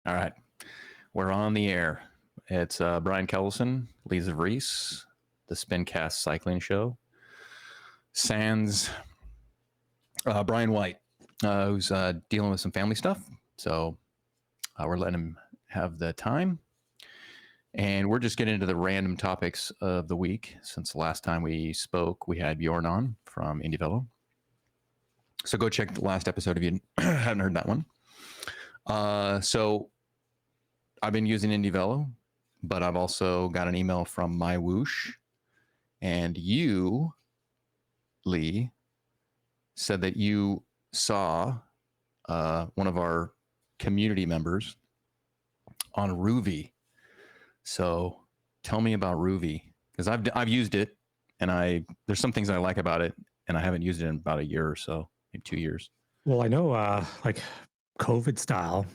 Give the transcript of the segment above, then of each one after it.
All right, we're on the air. It's Brian Kellison, Lisa Reese, the Spincast Cycling Show. Sans Brian White, who's dealing with some family stuff. So we're letting him have the time. And we're just getting into the random topics of the week. Since the last time we spoke, we had Bjorn on from Indie. So go check the last episode if you haven't heard that one. So I've been using Indie, but I've also got an email from MyWhoosh. And you, Lee, said that you saw one of our community members on Ruvi. So tell me about Ruvi, because I've used it, and there's some things I like about it, and I haven't used it in about a year or so, maybe 2 years. Well, I know like COVID style,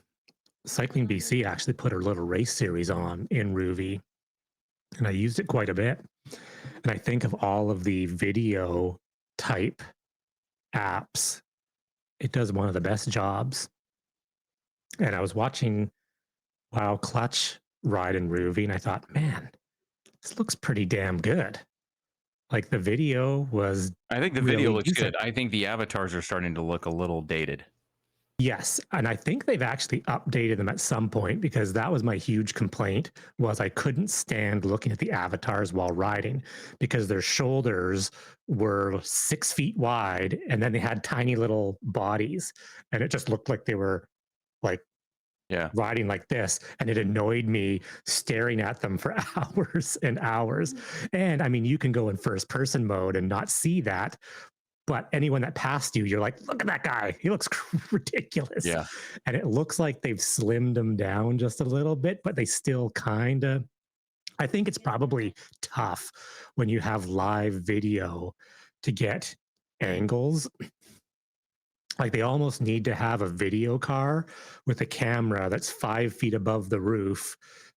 Cycling BC actually put a little race series on in Ruvi, and I used it quite a bit. And I think of all of the video type apps, it does one of the best jobs. And I was watching Wow Clutch ride in Ruvi, and I thought, man, this looks pretty damn good. Like the video was. I think the really video looks decent. good. I think the avatars are starting to look a little dated. Yes, and I think they've actually updated them at some point, because that was my huge complaint, was I couldn't stand looking at the avatars while riding, because their shoulders were 6 feet wide and then they had tiny little bodies, and it just looked like they were like riding like this, and it annoyed me staring at them for hours and hours. And I mean, you can go in first person mode and not see that, but anyone that passed you, you're like, look at that guy. He looks ridiculous. Yeah. And it looks like they've slimmed him down just a little bit, but they still kind of, I think it's probably tough when you have live video to get angles. Like they almost need to have a video car with a camera that's 5 feet above the roof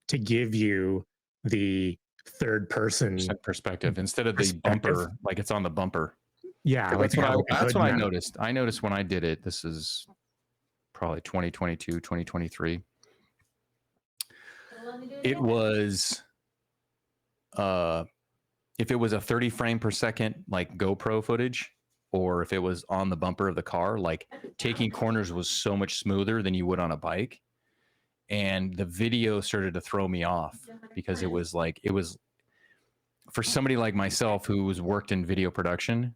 to give you the third person perspective instead of the bumper, like it's on the bumper. Yeah, that's what I noticed. I noticed when I did it, this is probably 2022, 2023. It was, if it was a 30 frame per second, like GoPro footage, or if it was on the bumper of the car, like taking corners was so much smoother than you would on a bike. And the video started to throw me off, because it was for somebody like myself who was worked in video production,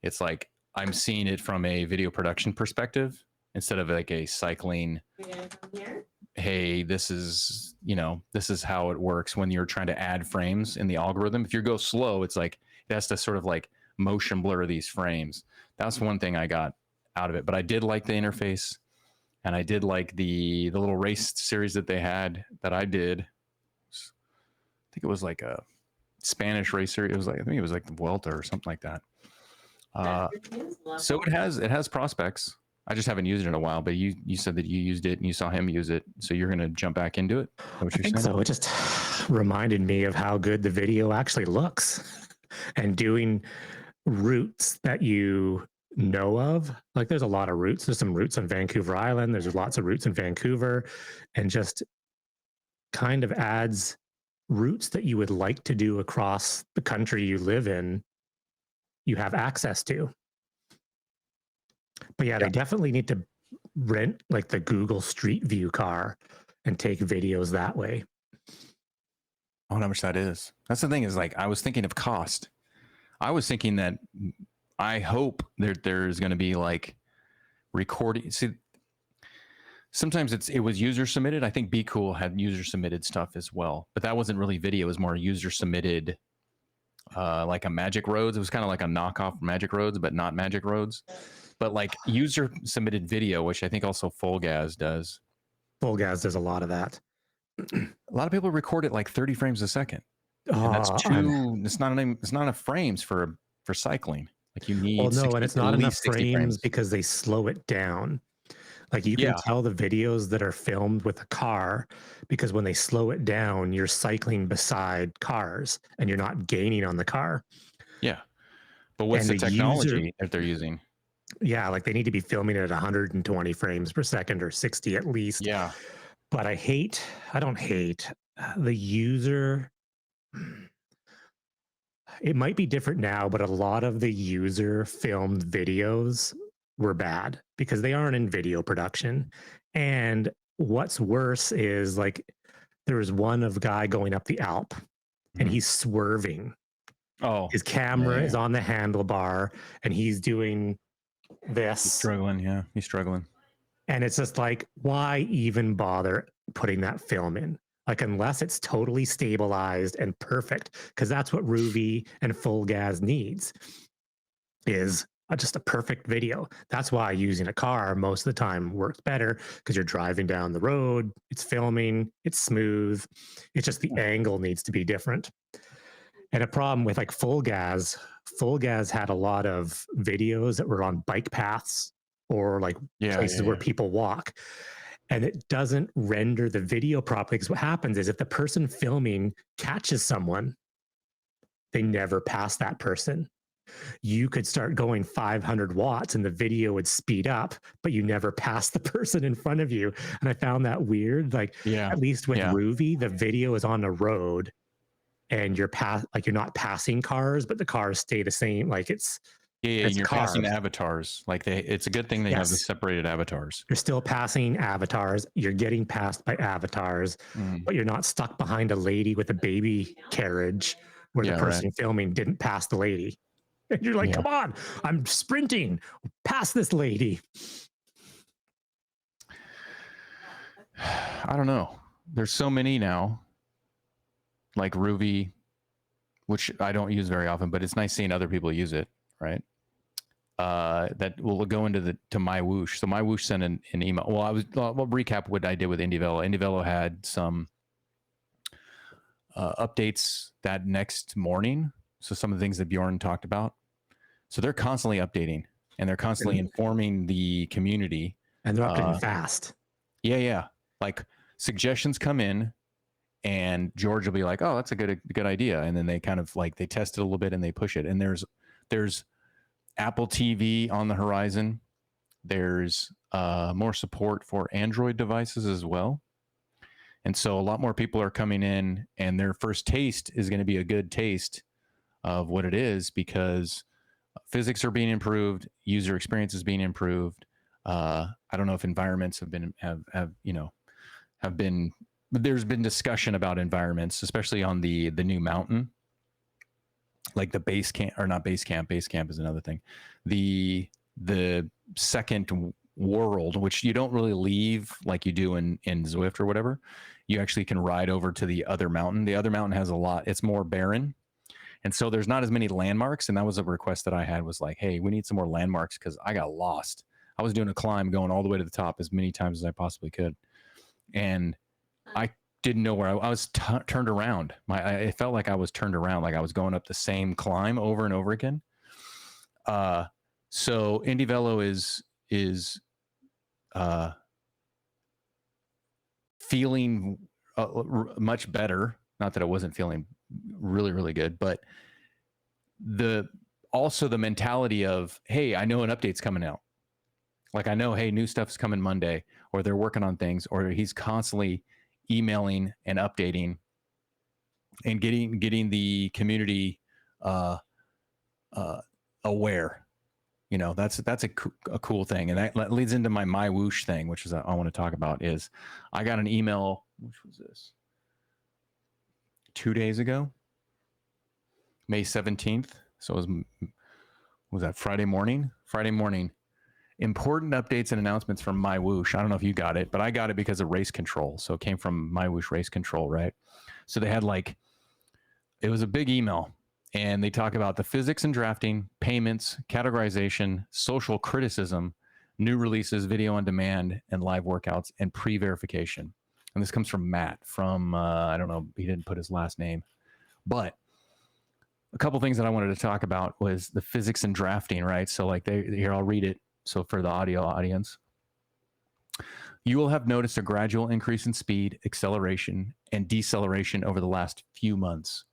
it's like I'm seeing it from a video production perspective instead of like a cycling. Hey, this is how it works when you're trying to add frames in the algorithm. If you go slow, it's like it has to sort of like motion blur these frames. That's one thing I got out of it. But I did like the interface, and I did like the little race series that they had that I did. I think it was like a Spanish racer. I think it was like the Vuelta or something like that. So it has prospects. I just haven't used it in a while, but you said that you used it and you saw him use it, so you're going to jump back into it? I think so. It just reminded me of how good the video actually looks, and doing routes that you know of. Like there's a lot of routes. There's some routes on Vancouver Island. There's lots of routes in Vancouver, and just kind of adds routes that you would like to do across the country you live in, you have access to. But yeah, they definitely need to rent like the Google Street View car and take videos that way. I wonder how much that is. That's the thing, is like I was thinking of cost. I was thinking that I hope there's going to be like recording. See, sometimes it was user submitted. I think Be Cool had user submitted stuff as well, but that wasn't really video. It was more user submitted, like a Magic Roads. It was kind of like a knockoff Magic Roads, but not Magic Roads. But like user submitted video, which I think also Full Gas does. Full Gas does a lot of that. A lot of people record it like 30 frames a second. And that's it's not enough frames for cycling. Like you need. Well, no, and it's not enough frames because they slow it down. Like you can tell the videos that are filmed with a car, because when they slow it down, you're cycling beside cars and you're not gaining on the car. Yeah. But what's the technology that they're using? Yeah, like they need to be filming it at 120 frames per second or 60 at least. Yeah. But I don't hate the user. It might be different now, but a lot of the user filmed videos were bad because they aren't in video production. And what's worse is like there was one of guy going up the Alp and Mhm. he's swerving. Oh, His camera yeah. is on the handlebar and he's doing He's this. struggling. Yeah, he's struggling. And it's just like, why even bother putting that film in? Like, unless it's totally stabilized and perfect, because that's what Ruby and Full Gas needs is just a perfect video. That's why using a car most of the time works better because you're driving down the road, it's filming, it's smooth. It's just the angle needs to be different. And a problem with like Full Gas had a lot of videos that were on bike paths or like Yeah, places yeah, where yeah. people walk. And it doesn't render the video properly because what happens is if the person filming catches someone, they never pass that person. You could start going 500 watts and the video would speed up, but you never pass the person in front of you. And I found that weird. Like, Yeah, at least with yeah. Ruby, the video is on the road and you're not passing cars, but the cars stay the same. Like Yeah, yeah, and it's you're passing cars. avatars. Like it's a good thing they have the Yes. separated avatars. You're still passing avatars. You're getting passed by avatars, Mm. but you're not stuck behind a lady with a baby carriage where the Yeah, right. person filming didn't pass the lady. And you're like, Yeah. come on, I'm sprinting past this lady. I don't know. There's so many now, like Ruby, which I don't use very often, but it's nice seeing other people use it, right? That will go into to MyWhoosh. So MyWhoosh sent an email. Well, I'll recap what I did with IndieVelo. IndieVelo had some updates that next morning. So some of the things that Bjorn talked about. So they're constantly updating and they're constantly informing the community. And they're updating fast. Yeah, yeah. Like suggestions come in and George will be like, "Oh, that's a good idea." And then they kind of like they test it a little bit and they push it. And there's Apple TV on the horizon. There's more support for Android devices as well. And so a lot more people are coming in and their first taste is going to be a good taste of what it is because physics are being improved, user experience is being improved. I don't know if environments have been there's been discussion about environments, especially on the new mountain, like the base camp or not base camp. Base camp is another thing. The second world, which you don't really leave like you do in Zwift or whatever. You actually can ride over to the other mountain. The other mountain has a lot. It's more barren. And so there's not as many landmarks. And that was a request that I had was like, hey, we need some more landmarks because I got lost. I was doing a climb going all the way to the top as many times as I possibly could. And I didn't know where I was turned around. It felt like I was turned around, like I was going up the same climb over and over again. So IndieVelo is feeling much better. Not that it wasn't feeling really, really good, but also the mentality of, hey, I know an update's coming out. Like I know, hey, new stuff's coming Monday, or they're working on things, or he's constantly emailing and updating and getting the community aware. You know, that's a cool thing, and that leads into my MyWhoosh thing, which is I want to talk about. Is I got an email, which was this 2 days ago, May 17th. So it was that Friday morning? Friday morning. Important updates and announcements from MyWhoosh. I don't know if you got it, but I got it because of race control. So it came from MyWhoosh race control, right? So they had it was a big email and they talk about the physics and drafting, payments, categorization, social criticism, new releases, video on demand, and live workouts, and pre-verification. And this comes from Matt from, I don't know, he didn't put his last name, but a couple things that I wanted to talk about was the physics and drafting, right? So here, I'll read it. So for the audio audience, you will have noticed a gradual increase in speed, acceleration, and deceleration over the last few months.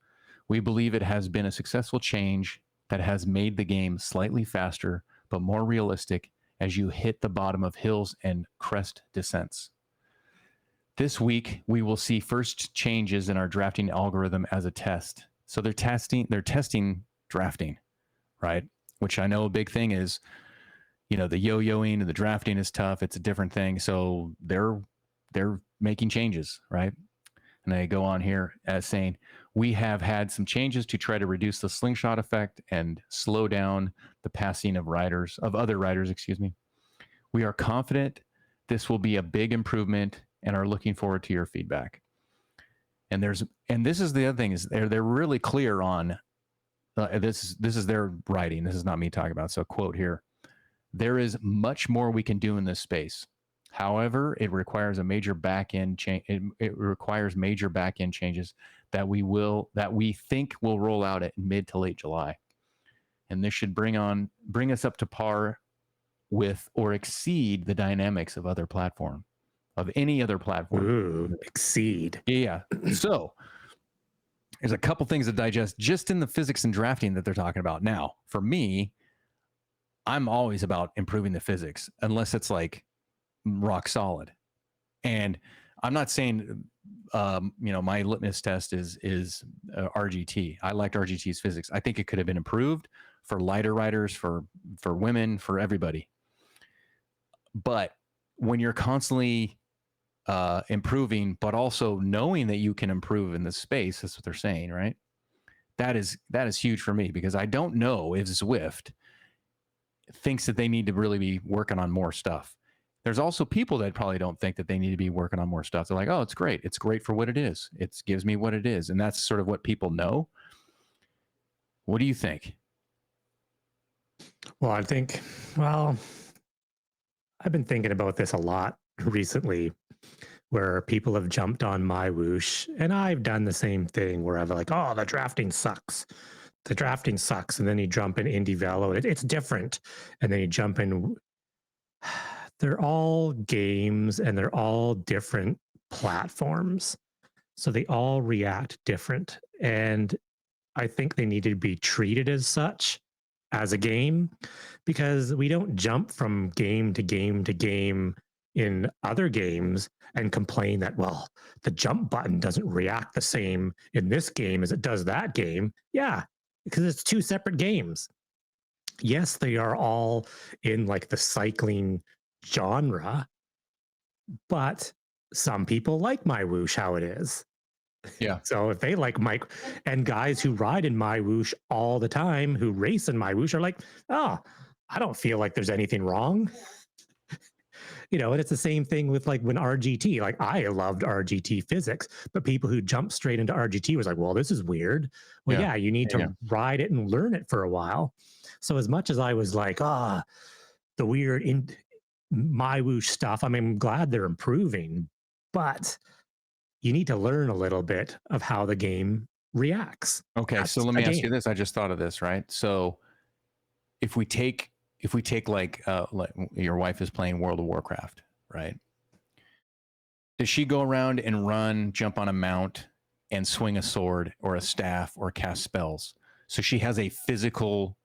We believe it has been a successful change that has made the game slightly faster, but more realistic as you hit the bottom of hills and crest descents. This week, we will see first changes in our drafting algorithm as a test. So they're testing drafting, right? Which I know a big thing is, the yo-yoing and the drafting is tough. It's a different thing. So they're making changes, right? And they go on here as saying, we have had some changes to try to reduce the slingshot effect and slow down the passing of other riders, excuse me. We are confident this will be a big improvement and are looking forward to your feedback. And this is the other thing is they're really clear on this is their writing. This is not me talking about. So quote here, there is much more we can do in this space. However, it requires a major back-end change. It requires major back-end changes that we think will roll out at mid to late July. And this should bring us up to par with or exceed the dynamics of any other platform. Ooh, exceed. Yeah. So there's a couple things to digest just in the physics and drafting that they're talking about. Now, for me, I'm always about improving the physics, unless it's like rock solid. And I'm not saying, my litmus test is RGT. I liked RGT's physics. I think it could have been improved for lighter riders, for women, for everybody. But when you're constantly improving, but also knowing that you can improve in this space, that's what they're saying, right? That is huge for me, because I don't know if Zwift thinks that they need to really be working on more stuff. There's also people that probably don't think that they need to be working on more stuff. They're like, oh, it's great. It's great for what it is. It gives me what it is. And that's sort of what people know. What do you think? Well, I've been thinking about this a lot recently, where people have jumped on MyWhoosh, and I've done the same thing where I've like, oh, the drafting sucks. The drafting sucks. And then you jump in Indie Velo, and it's different. And then you jump in. They're all games and they're all different platforms. So they all react different. And I think they need to be treated as such, as a game, because we don't jump from game to game to game in other games and complain that, well, the jump button doesn't react the same in this game as it does that game. Yeah, because it's two separate games. Yes, they are all in like the cycling genre, but some people like MyWhoosh how it is. Yeah. So if they like Mike, and guys who ride in MyWhoosh all the time, who race in MyWhoosh, are like, oh, I don't feel like there's anything wrong. And it's the same thing with like when RGT, like I loved RGT physics, but people who jump straight into RGT was like, well, this is weird. Well, yeah, you need to ride it and learn it for a while. So as much as I was like, the weird in MyWhoosh stuff, I mean, I'm glad they're improving, but you need to learn a little bit of how the game reacts. Okay, so let me ask you this. I just thought of this, right? So if we take like your wife is playing World of Warcraft, right? Does she go around and run, jump on a mount, and swing a sword or a staff or cast spells? So she has a physical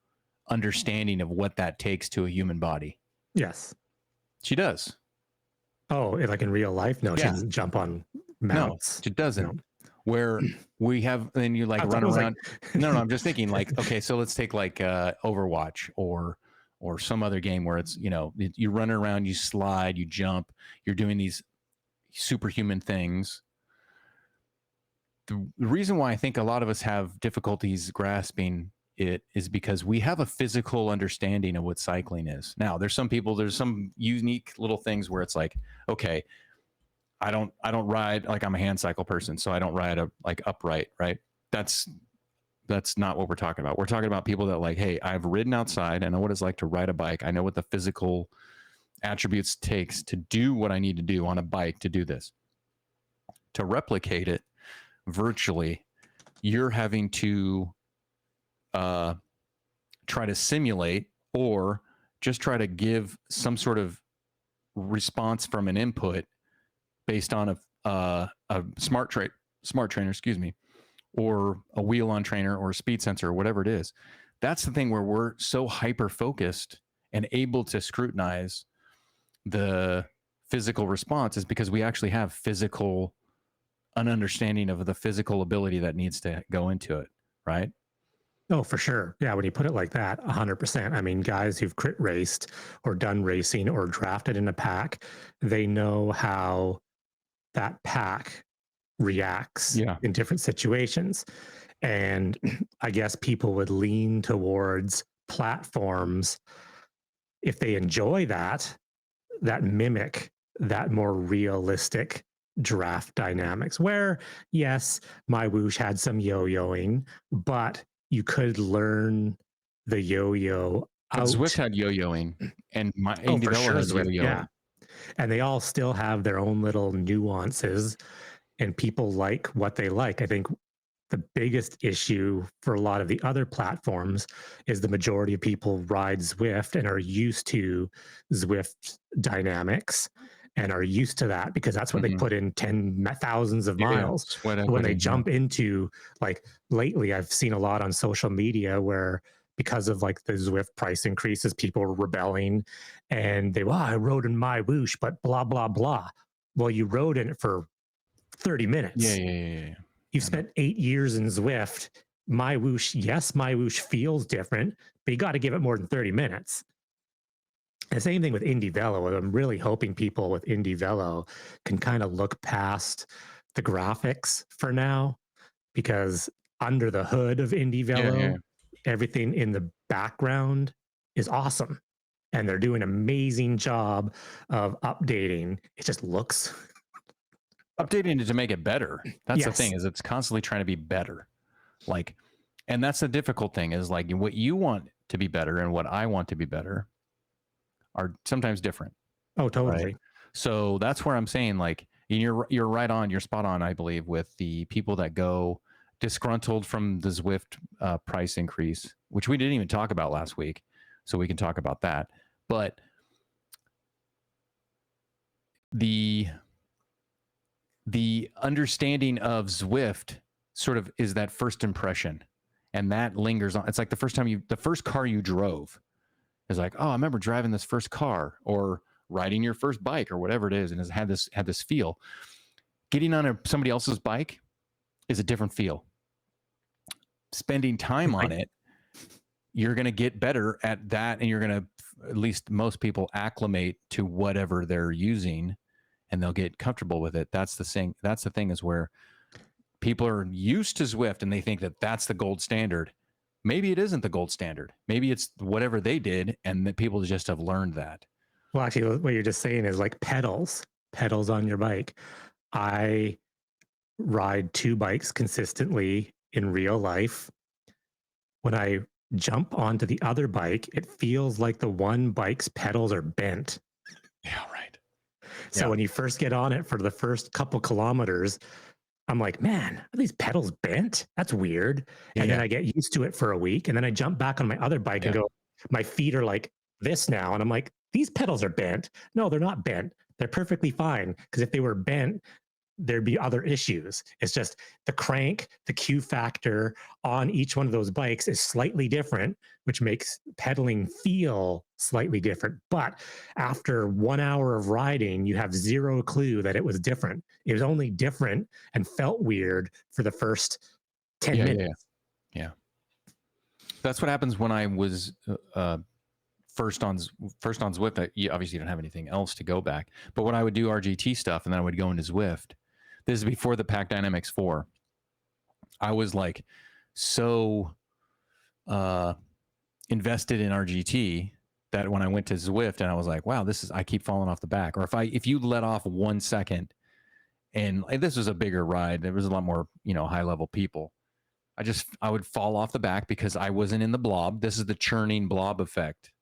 understanding of what that takes to a human body. Yes. She does. Oh, like in real life? No, she doesn't jump on mounts. No, she doesn't. No. Where we have, then you like run around. Like... no, I'm just thinking like, okay, so let's take like Overwatch or some other game where it's, you run around, you slide, you jump, you're doing these superhuman things. The reason why I think a lot of us have difficulties grasping it is because we have a physical understanding of what cycling is. Now, there's some unique little things where it's like, okay, I don't ride like I'm a hand cycle person, so I don't ride like upright, right? That's not what we're talking about. We're talking about people that like, hey, I've ridden outside. I know what it's like to ride a bike. I know what the physical attributes takes to do what I need to do on a bike to do this. To replicate it virtually, you're having to try to simulate or just try to give some sort of response from an input based on a smart trainer, excuse me, or a wheel on trainer or a speed sensor or whatever it is. That's the thing where we're so hyper focused and able to scrutinize the physical response is because we actually have an understanding of the physical ability that needs to go into it, right? Oh, for sure. Yeah, when you put it like that, 100%. I mean, guys who've crit raced or done racing or drafted in a pack, they know how that pack reacts Yeah. in different situations. And I guess people would lean towards platforms if they enjoy that mimic that more realistic draft dynamics where yes, MyWhoosh had some yo-yoing, but you could learn the yo-yo But Zwift out. had yo-yoing, and my Oh, for Indievello sure, has Zwift. Yeah. yo-yoing. And they all still have their own little nuances, and people like what they like. I think the biggest issue for a lot of the other platforms is the majority of people ride Zwift and are used to Zwift dynamics and are used to that because that's what they put in thousands of Yeah, miles. sweat But when they equity. Yeah. jump into, like, lately, I've seen a lot on social media where because of like the Zwift price increases, people are rebelling and they, well, I rode in MyWhoosh, but blah, blah, blah. Well, you rode in it for 30 minutes. Yeah. You've I know. spent 8 years in Zwift. MyWhoosh, yes, MyWhoosh feels different, but you got to give it more than 30 minutes. And same thing with Indievello. I'm really hoping people with Indievello can kind of look past the graphics for now, because under the hood of Yeah. Indievello, everything in the background is awesome. And they're doing an amazing job of updating. It just looks, Updating it to make it better. That's the yes. thing, is it's constantly trying to be better. Like, and that's the difficult thing, is like what you want to be better and what I want to be better are sometimes different, Oh, right? totally. So that's where I'm saying, like, and you're right on, you're spot on, I believe, with the people that go disgruntled from the Zwift price increase, which we didn't even talk about last week. So we can talk about that. But the understanding of Zwift sort of is that first impression, and that lingers on. It's like the first car you drove is like, oh, I remember driving this first car, or riding your first bike, or whatever it is, and has had this feel. Getting on somebody else's bike is a different feel. Spending time on it, you're going to get better at that, and you're going to, at least most people, acclimate to whatever they're using, and they'll get comfortable with it. That's the thing. That's the thing, is where people are used to Zwift and they think that that's the gold standard. Maybe it isn't the gold standard. Maybe it's whatever they did, and that people just have learned that. Well, actually, what you're just saying is like pedals on your bike. I ride 2 bikes consistently in real life. When I jump onto the other bike, it feels like the one bike's pedals are bent. Yeah, right. So when you first get on it for the first couple kilometers, I'm like, man, are these pedals bent? That's weird. And then I get used to it for a week. And then I jump back on my other bike and go, my feet are like this now. And I'm like, these pedals are bent. No, they're not bent. They're perfectly fine. Because if they were bent, there'd be other issues. It's just the crank, the Q factor on each one of those bikes is slightly different, which makes pedaling feel slightly different. But after 1 hour of riding, you have zero clue that it was different. It was only different and felt weird for the first 10 minutes. Yeah. That's what happens when I was first on Zwift. Obviously, you don't have anything else to go back. But when I would do RGT stuff, and then I would go into Zwift, this is before the Pack Dynamics 4. I was like so invested in RGT that when I went to Zwift, and I was like, wow, I keep falling off the back. Or if you let off 1 second, and this was a bigger ride, there was a lot more, high level people. I would fall off the back because I wasn't in the blob. This is the churning blob effect.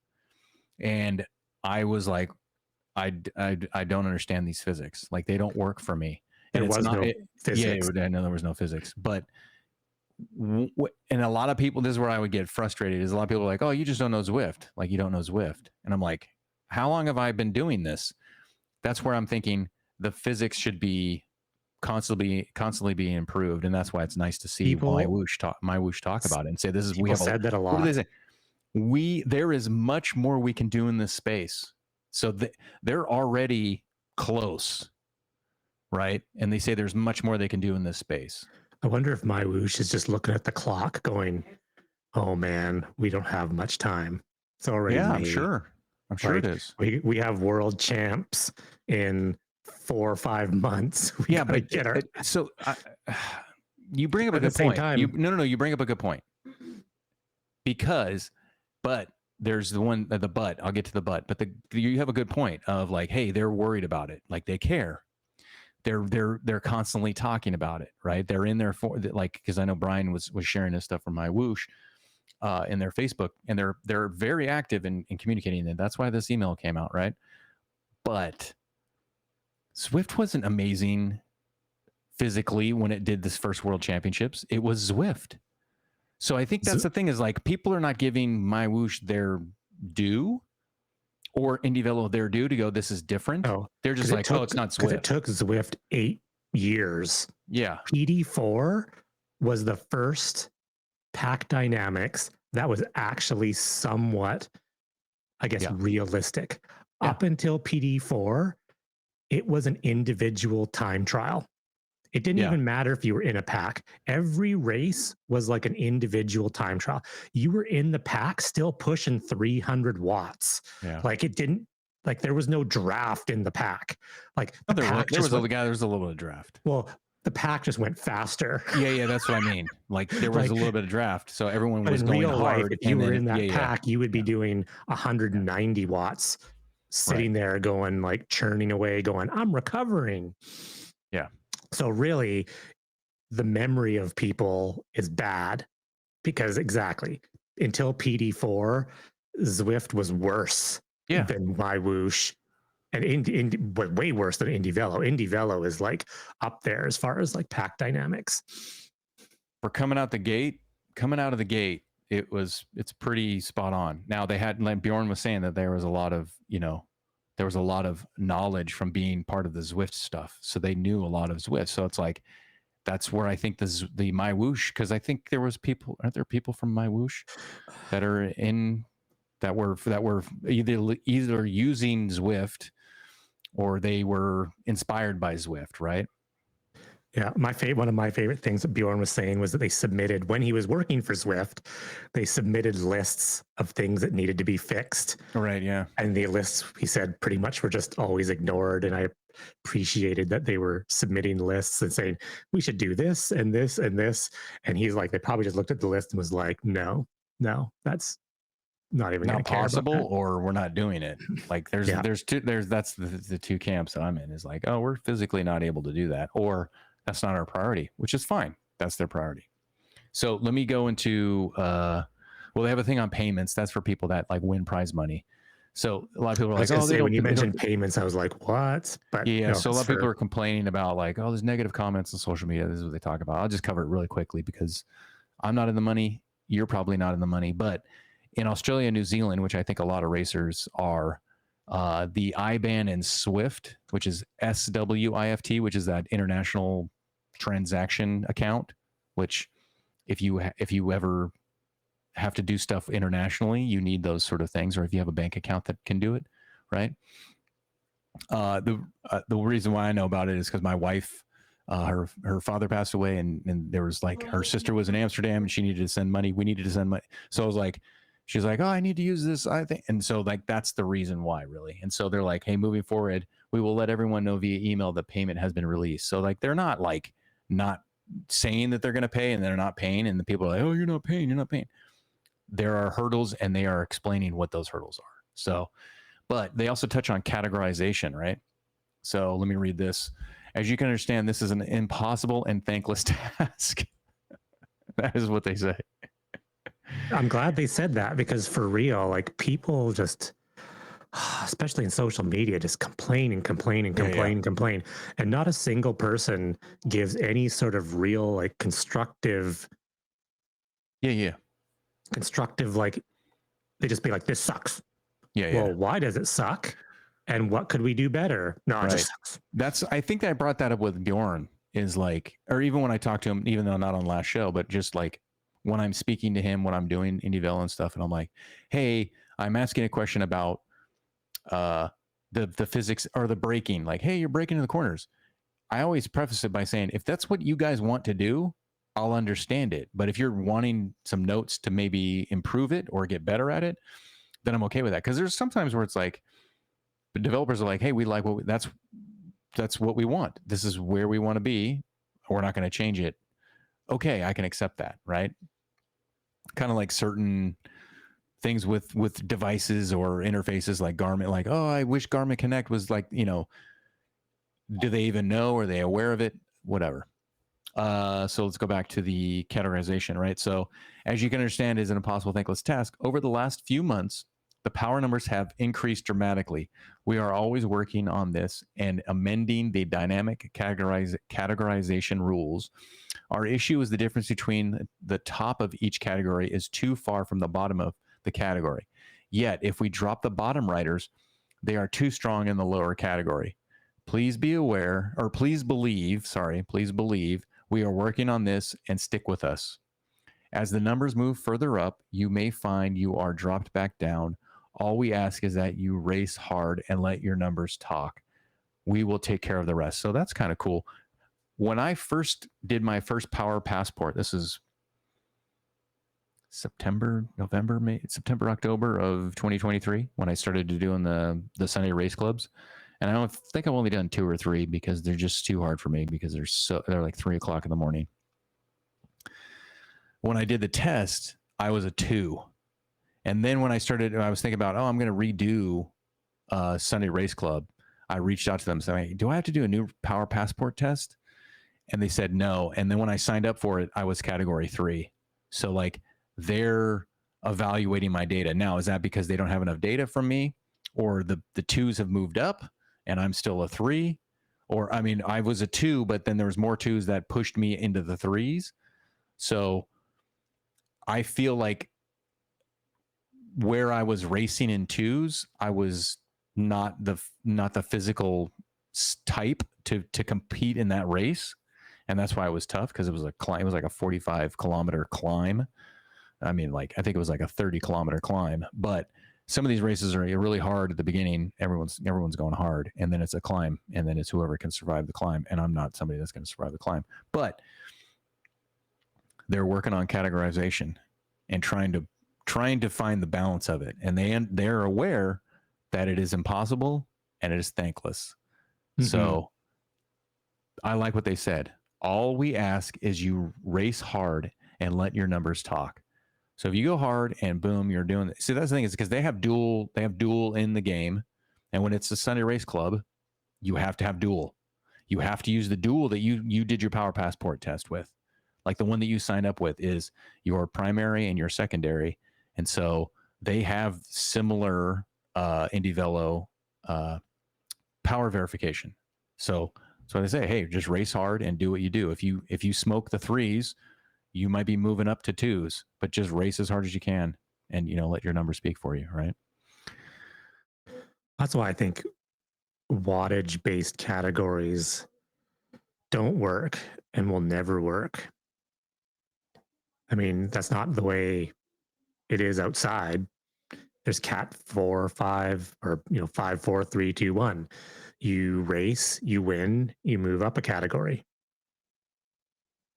And I was like, I don't understand these physics. Like, they don't work for me. And There was no physics. Yeah, I know there was no physics. But, and a lot of people, this is where I would get frustrated, is a lot of people are like, oh, you just don't know Zwift. Like, you don't know Zwift. And I'm like, how long have I been doing this? That's where I'm thinking the physics should be constantly being improved. And that's why it's nice to see MyWhoosh talk about it and say, we have said that a lot. What do they say? There is much more we can do in this space. So they're already close, right? And they say there's much more they can do in this space. I wonder if MyWhoosh is just looking at the clock going, oh man, we don't have much time. It's already Yeah, May. I'm sure it is. We have world champs in 4 or 5 months. We Yeah, gotta but get our so you bring up a at the good same point. time. No, you bring up a good point because, but there's the one the but. I'll get to the but. But you have a good point of like, hey, they're worried about it, like they care. They're constantly talking about it, right? They're in there for like, because I know Brian was sharing this stuff from MyWhoosh in their Facebook, and they're very active in communicating it. That's why this email came out, right? But Zwift wasn't amazing physically when it did this first World Championships. It was Zwift. So I think that's the thing, is like people are not giving MyWhoosh their due, or IndieVelo their due to go, this is different. Oh, they're just like, oh, it's not Zwift. It took Zwift 8 years. Yeah. PD4 was the first pack dynamics that was actually somewhat, I guess, realistic. Yeah. Up until PD4, it was an individual time trial. It didn't even matter if you were in a pack. Every race was like an individual time trial. You were in the pack still pushing 300 watts. Yeah. Like it didn't, like there was no draft in the pack. Like the there was a little bit of draft. Well, the pack just went faster. Yeah, that's what I mean. Like there was a little bit of draft, so everyone was going real hard. Life, if you were in that pack, you would be doing 190 watts, sitting there going like churning away, going, I'm recovering. Yeah. So really, the memory of people is bad because exactly until PD4, Zwift was worse than MyWhoosh, and but way worse than IndieVelo. IndieVelo is like up there as far as like pack dynamics. For coming out of the gate, it's pretty spot on. Now they had, like Bjorn was saying, that there was a lot of knowledge from being part of the Zwift stuff. So they knew a lot of Zwift. So it's like, that's where I think the MyWhoosh, because I think aren't there people from MyWhoosh that are in, that were either using Zwift or they were inspired by Zwift, right? Yeah, one of my favorite things that Bjorn was saying was that they submitted, when he was working for Zwift, they submitted lists of things that needed to be fixed. Right, yeah. And the lists, he said, pretty much were just always ignored. And I appreciated that they were submitting lists and saying, we should do this and this and this. And he's like, they probably just looked at the list and was like, no, that's not even not possible, or we're not doing it. Like that's the two camps that I'm in, is like, oh, we're physically not able to do that, or that's not our priority, which is fine. That's their priority. So let me go into, well, they have a thing on payments. That's for people that like win prize money. So a lot of people are like, oh, when you mentioned payments, I was like, what? But yeah, so a lot of people are complaining about like, oh, there's negative comments on social media. This is what they talk about. I'll just cover it really quickly because I'm not in the money. You're probably not in the money, but in Australia and New Zealand, which I think a lot of racers are, the IBAN and SWIFT, which is SWIFT, which is that international transaction account, which if you ever have to do stuff internationally, you need those sort of things, or if you have a bank account that can do it, right? The reason why I know about it is because my wife, her father passed away, and there was like, her sister was in Amsterdam and she needed to send money. We needed to send money. So I was like, she's like, oh, I need to use this, I think. And so like, that's the reason why, really. And so they're like, hey, moving forward, we will let everyone know via email that payment has been released. So like, they're not like not saying that they're going to pay and they're not paying. And the people are like, oh, you're not paying. There are hurdles, and they are explaining what those hurdles are. So, but they also touch on categorization, right? So let me read this. As you can understand, this is an impossible and thankless task. That is what they say. I'm glad they said that, because for real, like people just, especially in social media, just complain and complain. And not a single person gives any sort of real, like constructive. Constructive, like they just be like, this sucks. Well, why does it suck? And what could we do better? No, it just sucks. I think I brought that up with Bjorn, is like, or even when I talked to him, even though not on last show, but just like when I'm speaking to him, when I'm doing IndieVelo and stuff, and I'm like, hey, I'm asking a question about the physics or the braking, like, hey, you're braking in the corners. I always preface it by saying, if that's what you guys want to do, I'll understand it. But if you're wanting some notes to maybe improve it or get better at it, then I'm okay with that. Because there's sometimes where it's like, the developers are like, hey, we like that's what we want. This is where we want to be. We're not going to change it. Okay, I can accept that, right? Kind of like certain things with devices or interfaces like Garmin, like, oh, I wish Garmin Connect was like, you know, do they even know? Are they aware of it? Whatever. So let's go back to the categorization, right? So as you can understand, is an impossible thankless task. Over the last few months, the power numbers have increased dramatically. We are always working on this and amending the dynamic categorization rules. Our issue is the difference between the top of each category is too far from the bottom of the category. Yet, if we drop the bottom writers, they are too strong in the lower category. Please be aware, or please believe, we are working on this and stick with us. As the numbers move further up, you may find you are dropped back down. All we ask is that you race hard and let your numbers talk. We will take care of the rest. So that's kind of cool. When I first did my first Power Passport, this is September, October of 2023, when I started doing the Sunday race clubs. And I don't think I've only done 2 or 3 because they're just too hard for me because they're like 3 o'clock in the morning. When I did the test, I was a 2. And then when I was thinking about, I'm going to redo Sunday Race Club. I reached out to them saying, do I have to do a new Power Passport test? And they said no. And then when I signed up for it, I was category 3. So like they're evaluating my data. Now, is that because they don't have enough data from me, or the 2s have moved up and I'm still a 3? Or, I mean, I was a 2, but then there was more 2s that pushed me into the 3s. So I feel like where I was racing in 2s, I was not the physical type to compete in that race. And that's why it was tough, because it was a climb. It was like a 45-kilometer climb. I mean, like, I think it was like a 30-kilometer climb. But some of these races are really hard at the beginning. Everyone's going hard, and then it's a climb, and then it's whoever can survive the climb. And I'm not somebody that's going to survive the climb. But they're working on categorization and trying to find the balance of it. And they're aware that it is impossible and it is thankless. Mm-hmm. So I like what they said. All we ask is you race hard and let your numbers talk. So if you go hard and boom, you're doing it. See, that's the thing, is because they have dual in the game. And when it's a Sunday Race Club, you have to have dual. You have to use the dual that you did your Power Passport test with. Like the one that you signed up with is your primary and your secondary. And so they have similar IndyVelo power verification. So they say, hey, just race hard and do what you do. If you smoke the 3s, you might be moving up to 2s, but just race as hard as you can and, let your numbers speak for you, right? That's why I think wattage-based categories don't work and will never work. I mean, that's not the way it is outside. There's Cat 4, 5, or 5, 4, 3, 2, 1. You race, you win, you move up a category.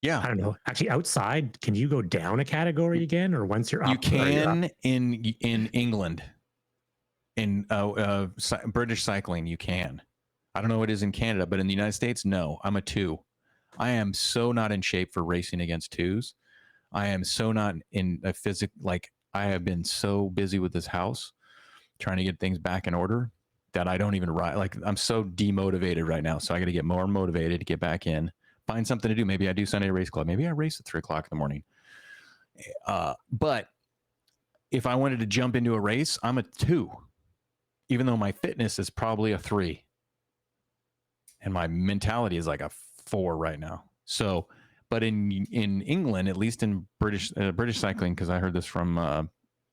Yeah. I don't know. Actually, outside, can you go down a category again, or once you're up? You can in England. In British cycling, you can. I don't know what it is in Canada, but in the United States, no. I'm a 2. I am so not in shape for racing against 2s. I am so not in a like, I have been so busy with this house trying to get things back in order that I don't even ride. Like, I'm so demotivated right now. So I got to get more motivated to get back in, find something to do. Maybe I do Sunday Race Club. Maybe I race at 3 o'clock in the morning. But if I wanted to jump into a race, I'm a 2, even though my fitness is probably a 3 and my mentality is like a 4 right now. So, but in England, at least in British cycling, because I heard this from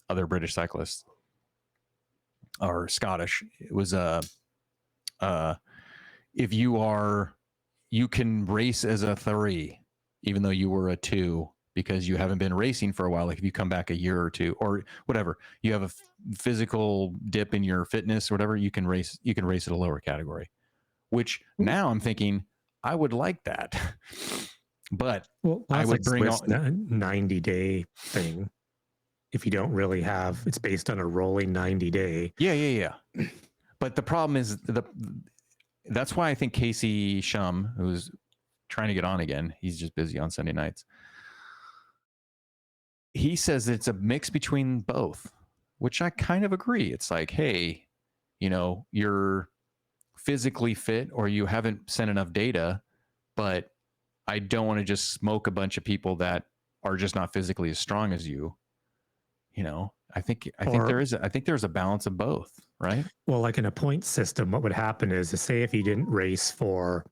other British cyclists or Scottish, it was if you can race as a 3, even though you were a 2, because you haven't been racing for a while. Like if you come back a year or two or whatever, you have a physical dip in your fitness or whatever, you can race at a lower category, which now I'm thinking I would like that. But well, I that's would like bring Swift's on 90-day thing. If you don't really have, it's based on a rolling 90-day. Yeah. But the problem is that's why I think Casey Shum, who's trying to get on again, he's just busy on Sunday nights. He says it's a mix between both, which I kind of agree. It's like, hey, you're physically fit or you haven't sent enough data, but I don't want to just smoke a bunch of people that are just not physically as strong as you. I think there's a balance of both, right? Well, like in a point system, what would happen is to say if you didn't race for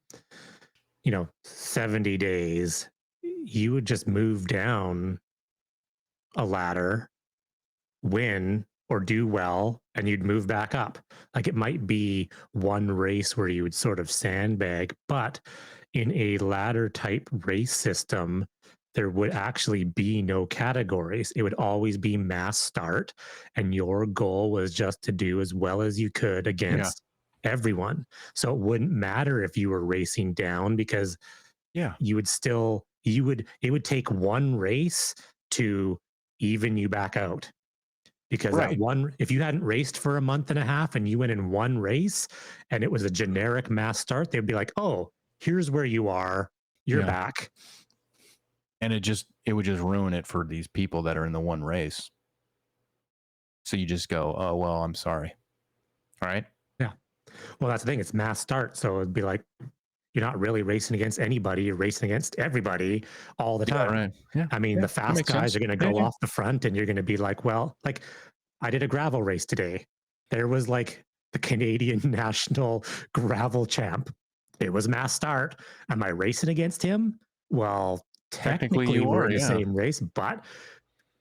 70 days, you would just move down a ladder, win or do well, and you'd move back up. Like it might be one race where you would sort of sandbag, but in a ladder type race system, there would actually be no categories. It would always be mass start, and your goal was just to do as well as you could against everyone. So it wouldn't matter if you were racing down because you would still it would take one race to even you back out. Because that one, if you hadn't raced for a month and a half and you went in one race and it was a generic mass start, they'd be like, oh, here's where you are. You're back. And it would just ruin it for these people that are in the one race. So you just go, oh, well, I'm sorry. All right. Yeah. Well, that's the thing. It's mass start. So it'd be like, you're not really racing against anybody. You're racing against everybody all the time. Right. Yeah. I mean, the fast guys are going to go off the front and you're going to be like, well, like I did a gravel race today. There was like the Canadian national gravel champ. It was mass start. Am I racing against him? Well, technically we're in the same race, but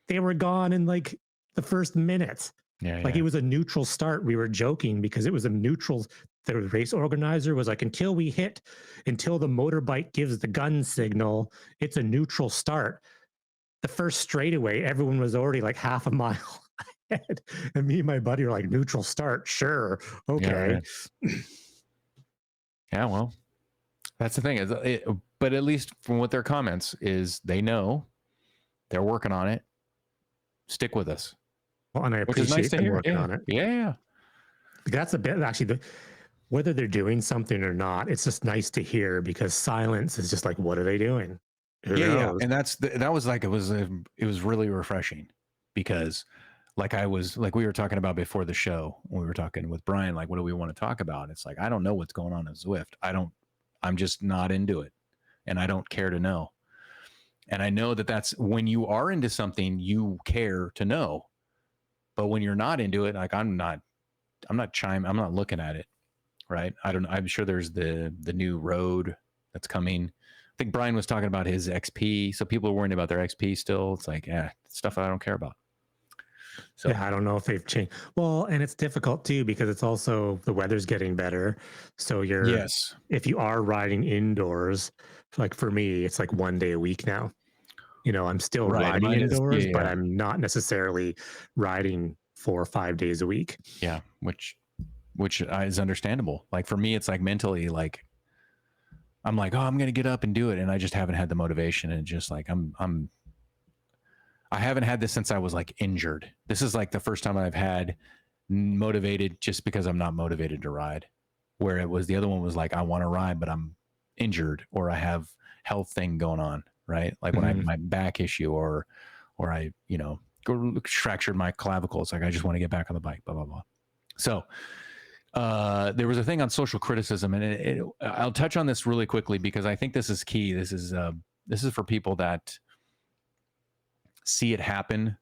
they were gone in like the first minute. It was a neutral start. We were joking because it was a neutral. The race organizer was like, until the motorbike gives the gun signal, it's a neutral start. The first straightaway, everyone was already like half a mile ahead. And me and my buddy were like, neutral start, sure. Okay. Yeah, well, that's the thing. But at least from what their comments is, they know they're working on it. Stick with us. Well, and I appreciate them working on it. Yeah. That's a bit actually whether they're doing something or not, it's just nice to hear because silence is just like, what are they doing? Yeah. And that was like, it was really refreshing because like we were talking about before the show, when we were talking with Brian, like, what do we want to talk about? It's like, I don't know what's going on in Zwift. I'm just not into it and I don't care to know. And I know that's when you are into something, you care to know, but when you're not into it, like I'm not looking at it. Right. I'm sure there's the new road that's coming. I think Brian was talking about his XP. So people are worrying about their XP still. It's like, stuff I don't care about. So I don't know if they've changed. Well, and it's difficult too, because it's also the weather's getting better. So if you are riding indoors, like for me, it's like 1 day a week now. I'm still riding indoors, but I'm not necessarily riding 4 or 5 days a week. Yeah. Which is understandable. Like for me, it's like mentally, like I'm like, oh, I'm going to get up and do it. And I just haven't had the motivation. And just like, I haven't had this since I was like injured. This is like the first time I've had motivated just because I'm not motivated to ride, where it was the other one was like, I want to ride, but I'm injured or I have health thing going on. Right. Like when I my back issue or I, fractured my clavicle. It's like, I just want to get back on the bike, blah, blah, blah. So, there was a thing on social criticism, and I'll touch on this really quickly because I think this is key. This is for people that see it happen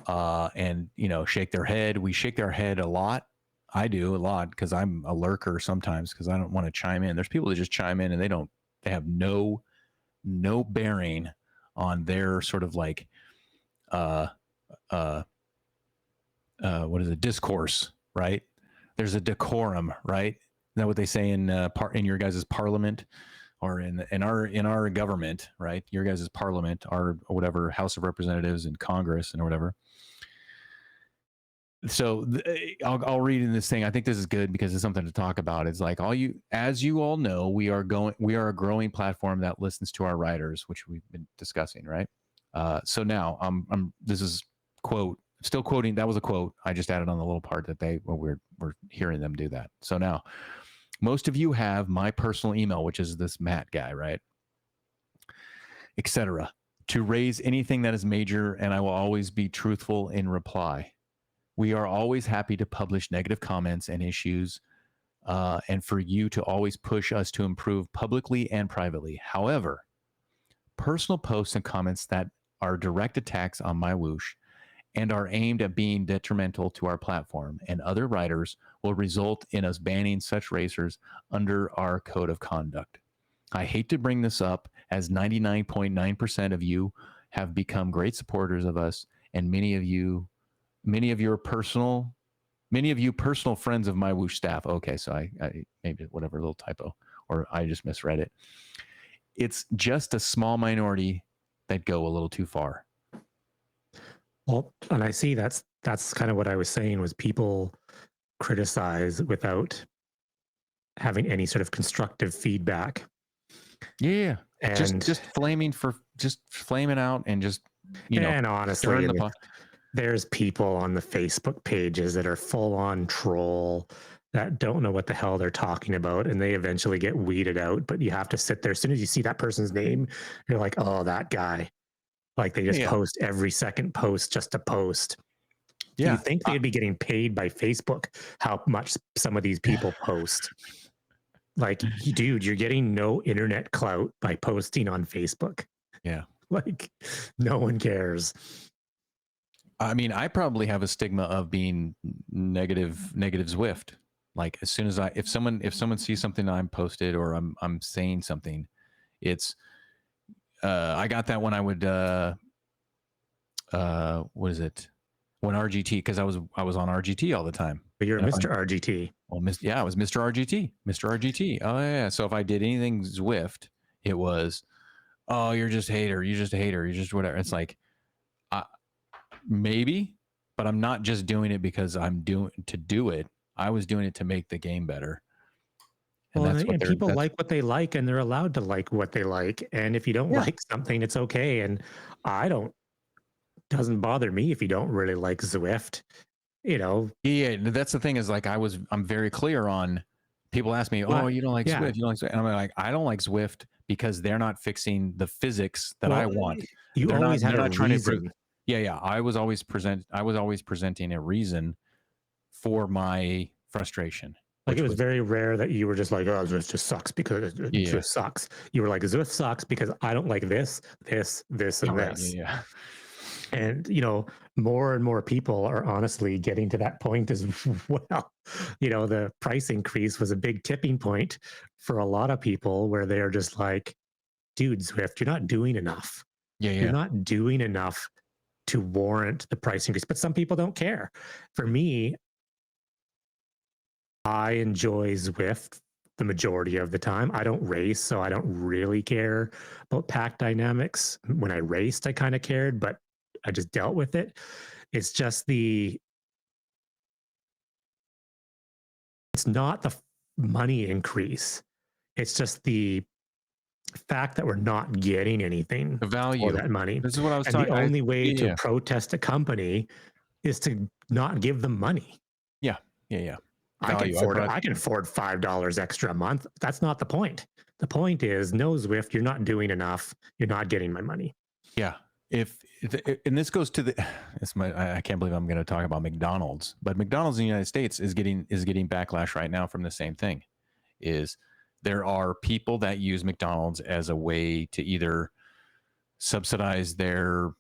and shake their head. We shake their head a lot. I do a lot because I'm a lurker sometimes because I don't want to chime in. There's people that just chime in and they have no bearing on their sort of like what is it, discourse, right? There's a decorum, right? Is that what they say in your guys' parliament or in our government, right? Your guys' parliament, our whatever House of Representatives and Congress and whatever. So I'll read in this thing. I think this is good because it's something to talk about. It's like as you all know, we are a growing platform that listens to our writers, which we've been discussing, right? So now this is quote, still quoting. That was a quote. I just added on the little part that we're hearing them do that. So now, most of you have my personal email, which is this Matt guy, right? Etc. To raise anything that is major, and I will always be truthful in reply. We are always happy to publish negative comments and issues, and for you to always push us to improve publicly and privately. However, personal posts and comments that are direct attacks on MyWhoosh and are aimed at being detrimental to our platform and other writers will result in us banning such racers under our code of conduct. I hate to bring this up, as 99.9% of you have become great supporters of us, and many of you personal friends of MyWhoosh staff. Okay, so I maybe whatever, little typo, or I just misread it. It's just a small minority that go a little too far. Well, and I see that's kind of what I was saying, was people criticize without having any sort of constructive feedback. Yeah, and just flaming out and just, you know, and honestly, there's people on the Facebook pages that are full on troll that don't know what the hell they're talking about, and they eventually get weeded out. But you have to sit there. As soon as you see that person's name, you're like, oh, that guy. Like, they just post every second post just to post. Yeah. You think they'd be getting paid by Facebook how much some of these people post? Like, dude, you're getting no internet clout by posting on Facebook. Yeah. Like, no one cares. I mean, I probably have a stigma of being negative Zwift. Like, as soon as if someone sees something I'm posted or I'm saying something, it's I got that when I would what is it? When RGT, because I was on RGT all the time. But you're Mr. RGT. Well, I was Mr. RGT. Mr. RGT. Oh yeah. So if I did anything Zwift, it was, oh, you're just a hater. You're just a hater. You're just whatever. It's like, maybe, but I'm not just doing it because I'm doing to do it. I was doing it to make the game better. And well, and people like what they like, and they're allowed to like what they like. And if you don't like something, it's okay. And doesn't bother me if you don't really like Zwift, you know. Yeah, that's the thing, is like I'm very clear on, people ask me, oh, you don't like Zwift, you don't like Zwift. And I'm like, I don't like Zwift because they're not fixing the physics that I want. You always had a trying reason. to yeah. I was always presenting a reason for my frustration. Like, it was very rare that you were just like, oh, Zwift just sucks because Zwift sucks. You were like, Zwift sucks because I don't like this, and this. Yeah. And, you know, more and more people are honestly getting to that point as well. You know, the price increase was a big tipping point for a lot of people, where they're just like, dude, Zwift, you're not doing enough. You're not doing enough to warrant the price increase. But some people don't care. For me, I enjoy Zwift the majority of the time. I don't race, so I don't really care about pack dynamics. When I raced, I kind of cared, but I just dealt with it. It's just it's not the money increase. It's just the fact that we're not getting anything, the value for that money. This is what I was talking. The only way to protest a company is to not give them money. Yeah. I can afford $5 extra a month. That's not the point. The point is, no, Zwift, you're not doing enough. You're not getting my money. Yeah. And this goes to I can't believe I'm going to talk about McDonald's, but McDonald's in the United States is getting backlash right now from the same thing. Is there are people that use McDonald's as a way to either subsidize their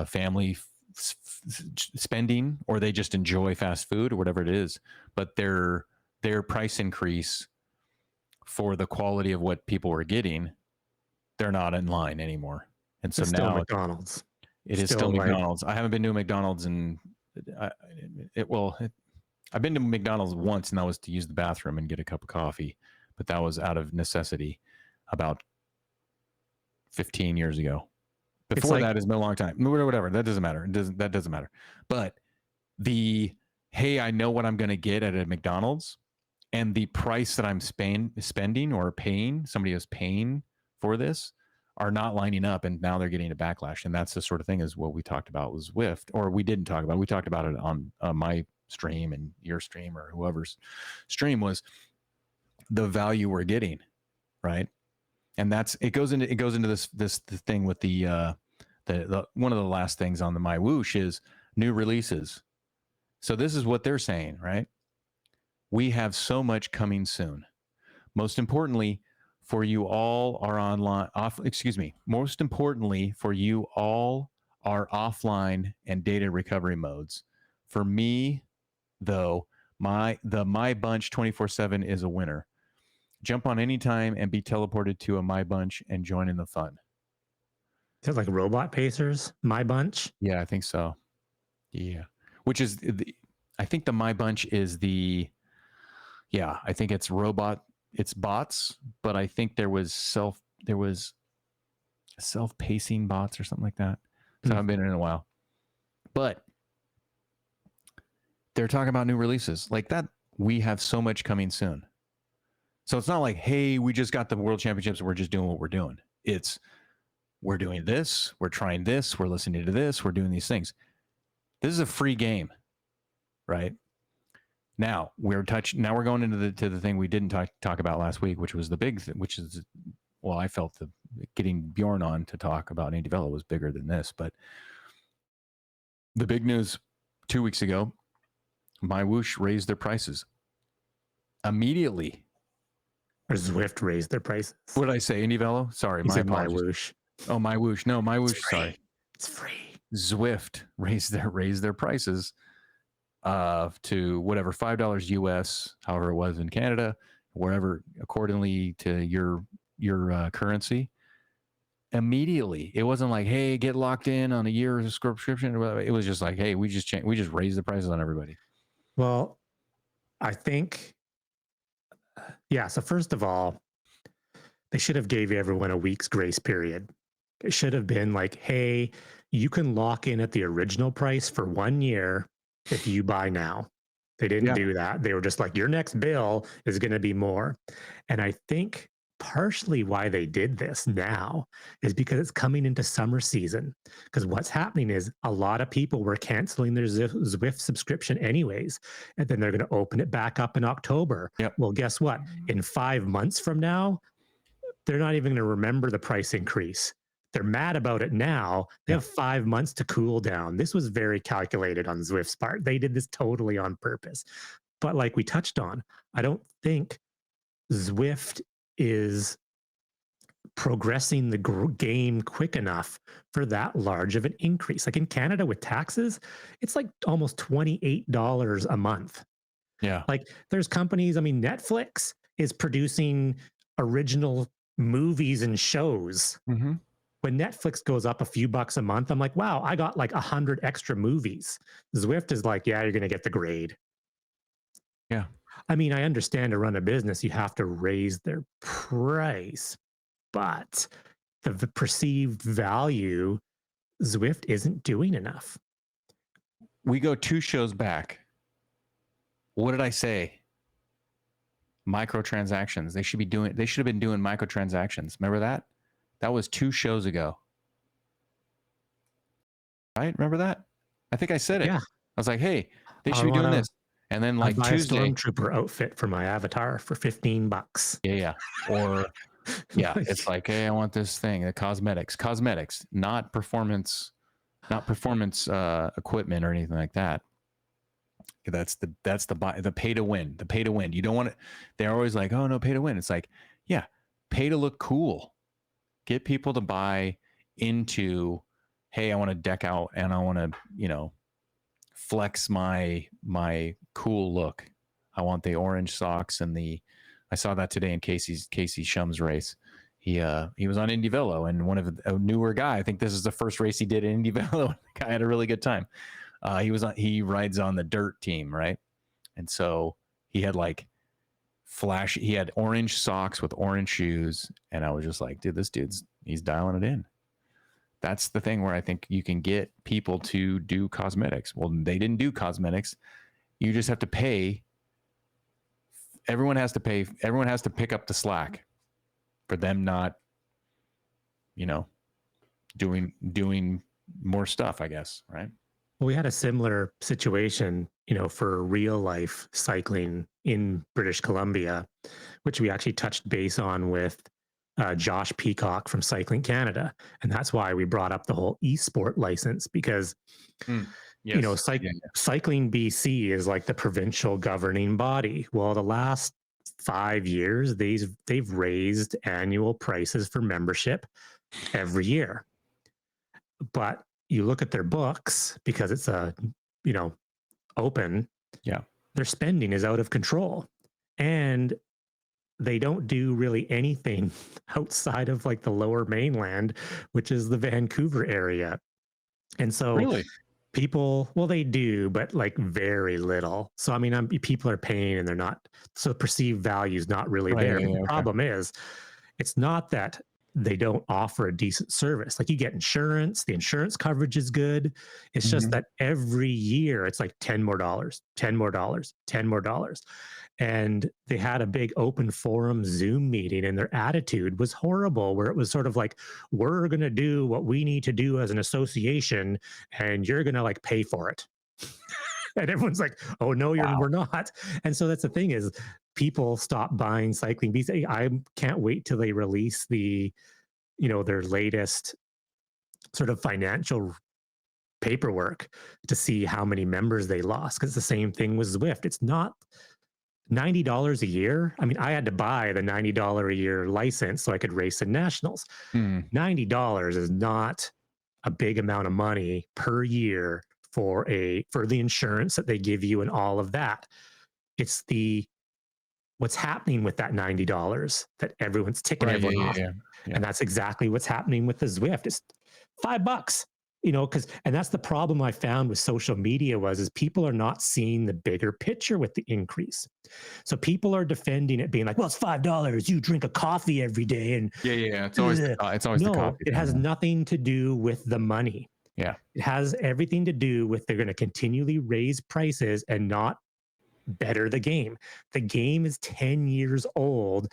family spending, or they just enjoy fast food or whatever it is, but their price increase for the quality of what people were getting, they're not in line anymore. And so now McDonald's. It is still McDonald's. I haven't been to a McDonald's I've been to McDonald's once, and that was to use the bathroom and get a cup of coffee, but that was out of necessity. about 15 years ago. Before like, that is no long time. Whatever. That doesn't matter. That doesn't matter. But hey, I know what I'm going to get at a McDonald's, and the price that I'm spending or paying, somebody is paying for this, are not lining up, and now they're getting a backlash. And that's the sort of thing is what we talked about with Zwift, or we didn't talk about. We talked about it on my stream and your stream or whoever's stream, was the value we're getting, right? And it goes into this thing with the one of the last things on the MyWhoosh is new releases. So this is what they're saying, right? We have so much coming soon. Most importantly, for you all are most importantly, for you all are offline and data recovery modes. For me, though, the My Bunch 24/7 is a winner. Jump on anytime and be teleported to a My Bunch and join in the fun. Is it like robot pacers? My Bunch? Yeah, I think so. Yeah. Which is, I think the My Bunch is I think it's bots, but I think there was self-pacing bots or something like that. So I haven't been in a while. But they're talking about new releases like that. We have so much coming soon. So it's not like, hey, we just got the World Championships, we're just doing what we're doing. It's, we're doing this, we're trying this, we're listening to this, we're doing these things. This is a free game, right? Now we're going into the thing we didn't talk about last week, which was the big thing, which is, well, I felt getting Bjorn on to talk about Indie Velo was bigger than this, but the big news 2 weeks ago, MyWhoosh raised their prices immediately. Or Zwift raised their prices. What did I say? Indie Velo? Sorry, my apologies. MyWhoosh. Oh, MyWhoosh. No, MyWhoosh. Sorry, it's free. Zwift raised their prices to whatever, $5 US, however it was in Canada, wherever accordingly to your currency. Immediately, it wasn't like, hey, get locked in on a year subscription. It was just like, hey, we just raised the prices on everybody. Well, I think, yeah. So first of all, they should have gave everyone a week's grace period. It should have been like, hey, you can lock in at the original price for 1 year if you buy now. They didn't do that. They were just like, your next bill is going to be more. And I think partially why they did this now is because it's coming into summer season. Because what's happening is a lot of people were canceling their Zwift subscription anyways, and then they're going to open it back up in October. Yep. Well, guess what? In 5 months from now, they're not even going to remember the price increase. They're mad about it now. They have 5 months to cool down. This was very calculated on Zwift's part. They did this totally on purpose. But like we touched on, I don't think Zwift is progressing the game quick enough for that large of an increase. Like in Canada with taxes, it's like almost $28 a month. Yeah. Like there's companies, I mean, Netflix is producing original movies and shows. Mm-hmm. When Netflix goes up a few bucks a month, I'm like, wow, I got like 100 extra movies. Zwift is like, yeah, you're going to get the grade. Yeah. I mean, I understand to run a business, you have to raise their price, but the perceived value, Zwift isn't doing enough. We go 2 shows back. What did I say? Microtransactions. They should have been doing microtransactions. Remember that? That was 2 shows ago. Right? Remember that? I think I said it. Yeah. I was like, hey, they should be doing this. And then like Tuesday, a stormtrooper outfit for my avatar for $15. Yeah. Or it's like, hey, I want this thing, the cosmetics, not performance equipment or anything like that. That's the pay to win. The pay to win. You don't want it. They're always like, oh no, pay to win. It's like, yeah, pay to look cool. Get people to buy into, hey, I want to deck out and I want to, flex my cool look. I want the orange socks and I saw that today in Casey Shum's race. He was on Indie Velo and a newer guy. I think this is the first race he did in Indie Velo. The guy had a really good time. He rides on the dirt team, right? And so he had like flashy. He had orange socks with orange shoes, and I was just like, dude, he's dialing it in. That's the thing where I think you can get people to do cosmetics. Well, they didn't do cosmetics. You just have to pay. Everyone has to pay. Everyone has to pick up the slack for them not, doing more stuff, I guess. Right. Well, we had a similar situation, for real life cycling in British Columbia, which we actually touched base on with Josh Peacock from Cycling Canada. And that's why we brought up the whole esport license because, Yes. Cycling BC is like the provincial governing body. Well, the last 5 years, they've raised annual prices for membership every year. But you look at their books because it's open. Yeah. Their spending is out of control. And they don't do really anything outside of like the lower mainland, which is the Vancouver area. And so Really? people, well, they do, but like very little. So, I mean, people are paying and they're not, so perceived value is not really there. But the problem is, it's not that they don't offer a decent service. Like you get insurance, the insurance coverage is good. It's just that every year it's like $10 more, $10 more, $10 more. And they had a big open forum Zoom meeting and their attitude was horrible, where it was sort of like, we're going to do what we need to do as an association and you're going to like pay for it. And everyone's like, oh no, we're not. And so that's the thing is people stop buying cycling beats. I can't wait till they release their latest sort of financial paperwork to see how many members they lost. Cause the same thing with Zwift. It's not $90 a year. I mean, I had to buy the $90 a year license so I could race in nationals. $90 is not a big amount of money per year for the insurance that they give you and all of that. It's what's happening with that $90 that everyone's ticking everyone off. Yeah. And that's exactly what's happening with the Zwift. It's $5, and that's the problem I found with social media is people are not seeing the bigger picture with the increase. So people are defending it being like, well, it's $5. You drink a coffee every day. And it's always the coffee. It has nothing to do with the money. Yeah. It has everything to do with they're going to continually raise prices and not better the game. The game is 10 years old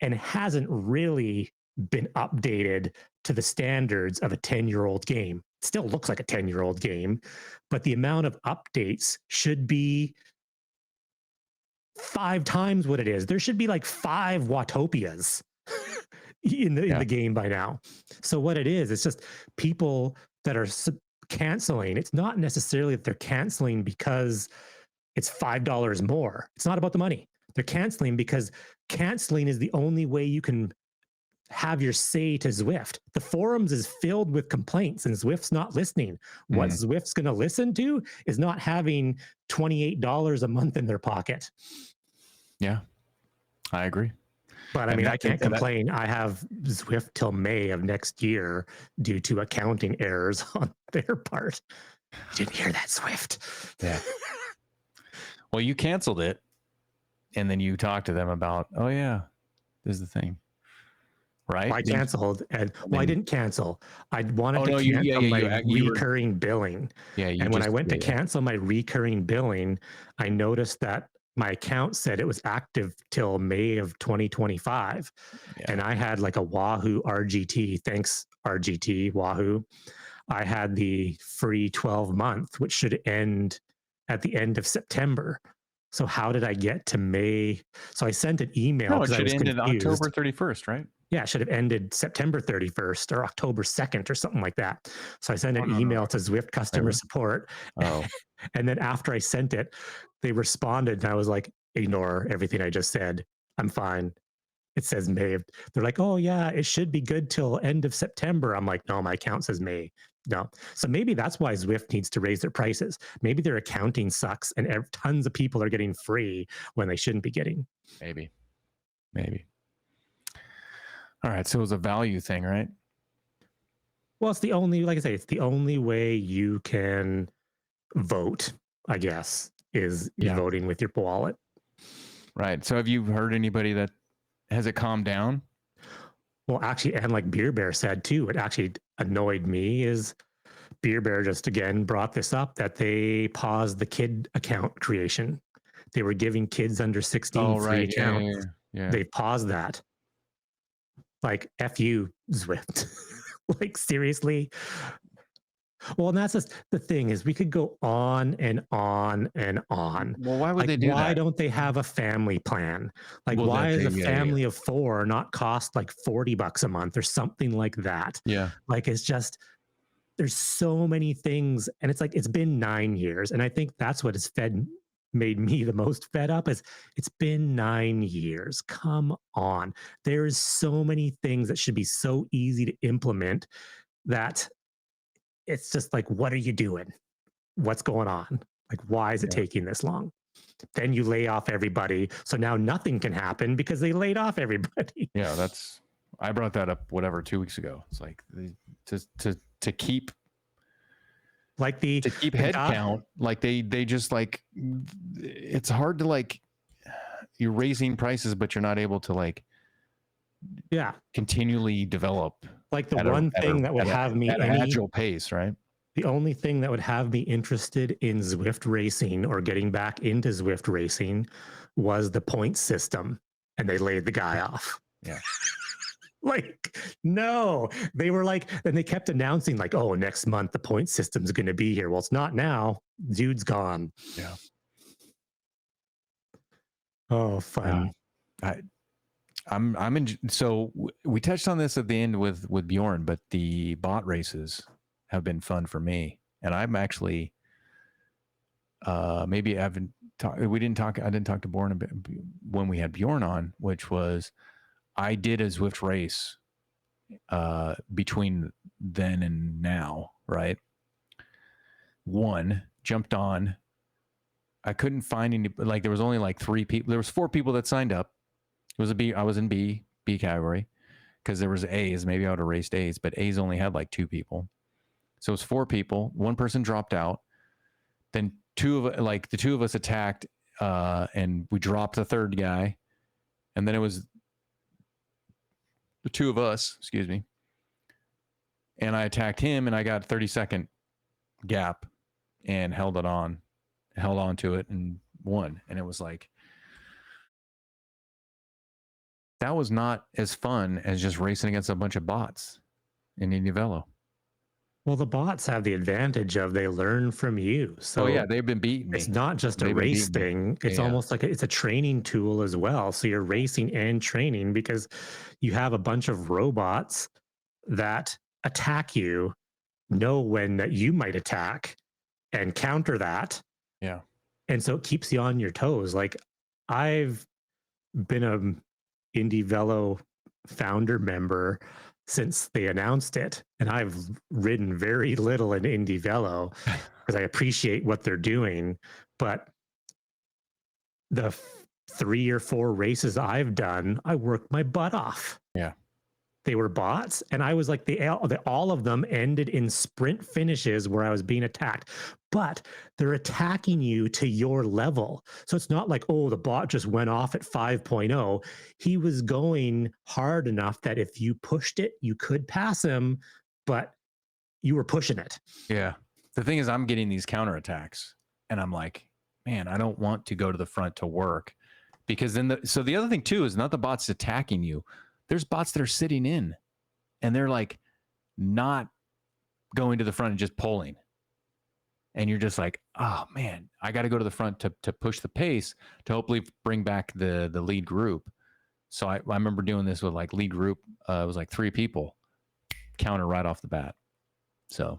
and hasn't really been updated to the standards of a 10-year-old game. It still looks like a 10-year-old game, but the amount of updates should be 5 times what it is. There should be like 5 Watopias in the game by now. So what it is, it's just people that are canceling. It's not necessarily that they're canceling because it's $5 more. It's not about the money. They're canceling because canceling is the only way you can have your say to Zwift. The forums is filled with complaints and Zwift's not listening. What Zwift's going to listen to is not having $28 a month in their pocket. Yeah, I agree. But I mean, I can't complain. I have Zwift till May of next year due to accounting errors on their part. Didn't hear that, Zwift. Yeah. Well, you canceled it, and then you talked to them about, oh yeah, this is the thing, right? I canceled, and I didn't cancel. I wanted to cancel my recurring billing. Yeah, and when I went to cancel my recurring billing, I noticed that my account said it was active till May of 2025, and I had like a Wahoo RGT. Thanks RGT Wahoo. I had the free 12-month, which should end at the end of September. So how did I get to May? So I sent an email. No, it should end in October 31st, right? Yeah, it should have ended September 31st or October 2nd or something like that. So I sent an email to Zwift customer support. And then after I sent it, they responded and I was like, ignore everything I just said. I'm fine. It says May. They're like, oh yeah, it should be good till end of September. I'm like, no, my account says May. No. So maybe that's why Zwift needs to raise their prices. Maybe their accounting sucks and tons of people are getting free when they shouldn't be getting. Maybe. All right. So it was a value thing, right? Well, it's the only, like I say, it's the only way you can vote, I guess, is voting with your wallet. Right. So have you heard anybody that has it calmed down? Well, actually, and like Beer Bear said too, it actually annoyed me is Beer Bear just again brought this up that they paused the kid account creation. They were giving kids under 16 Oh, free right. Yeah. accounts. Yeah. Yeah. They paused that. Like, F you, Zwift. Like, seriously? Well, and that's just the thing is we could go on and on and on. Well, why would Like, they do why that? don't they have a family plan? Like, Well, why that is a yeah, yeah, family of 4 not cost like $40 a month or something like that? yeah. Like, it's just there's so many things, and it's like it's been 9 years, and I think that's what has made me the most fed up is it's been 9 years. Come on. There's so many things that should be so easy to implement that it's just like, what are you doing? What's going on? Like, why is it Yeah. taking this long? Then you lay off everybody. So now nothing can happen because they laid off everybody. Yeah, that's I brought that up 2 weeks ago. It's like to keep Like the head guy, count, like they just like it's hard to like you're raising prices, but you're not able to like yeah, continually develop like the at a one thing that would have me at an agile pace, right? the only thing that would have me interested in Zwift racing or getting back into Zwift racing was the point system, and they laid the guy off. Yeah. Like, no, they were like, and they kept announcing, like, oh, next month the point system's going to be here. Well, it's not now. Dude's gone. Yeah. Oh, fun. I'm in. So we touched on this at the end with Bjorn, but the bot races have been fun for me, and I'm actually maybe I haven't talked. We didn't talk. I didn't talk to Bjorn when we had Bjorn on, which was I did a Zwift race between then and now, right? One jumped on. I couldn't find any. Like there was only like 3 people. There was 4 people that signed up. It was a B. I was in B category because there was A's. Maybe I would have raced A's, but A's only had like 2 people. So it was 4 people. One person dropped out. Then the 2 of us attacked, and we dropped the 3rd guy. And then it was the 2 of us, excuse me. And I attacked him, and I got 30-second gap, and held on to it, and won. And it was like that was not as fun as just racing against a bunch of bots in Indy Velo. Well, the bots have the advantage of they learn from you. So yeah, they've been beating me. it's not just a race thing. It's almost like it's a training tool as well. So you're racing and training because you have a bunch of robots that attack you, know when that you might attack and counter that. Yeah. And so it keeps you on your toes. Like I've been a Indie Velo founder member since they announced it, and I've ridden very little in Indie Velo because I appreciate what they're doing. But the 3 or 4 races I've done, I worked my butt off. Yeah. They were bots, and I was like, all of them ended in sprint finishes where I was being attacked. But they're attacking you to your level. So it's not like, oh, the bot just went off at 5.0. He was going hard enough that if you pushed it, you could pass him, but you were pushing it. Yeah. The thing is, I'm getting these counterattacks, and I'm like, man, I don't want to go to the front to work because then so the other thing too is not the bots attacking you. There's bots that are sitting in, and they're like not going to the front and just pulling. And you're just like, oh man, I got to go to the front to push the pace to hopefully bring back the lead group. So I remember doing this with like lead group. It was like 3 people, counter right off the bat. So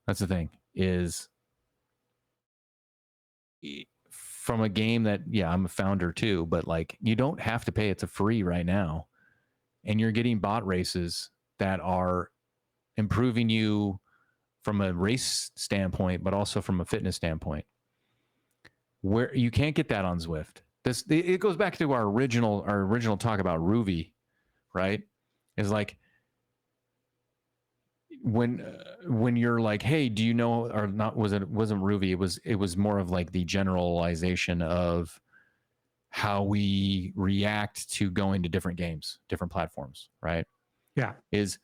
that's the thing is from a game that, yeah, I'm a founder too, but like you don't have to pay. It's a free right now. And you're getting bot races that are improving you from a race standpoint, but also from a fitness standpoint, where you can't get that on Zwift. It goes back to our original talk about Ruby, right? Is like when you're like, hey, do you know, or not? Wasn't Ruby? It was more of like the generalization of how we react to going to different games, different platforms, right? Yeah. Is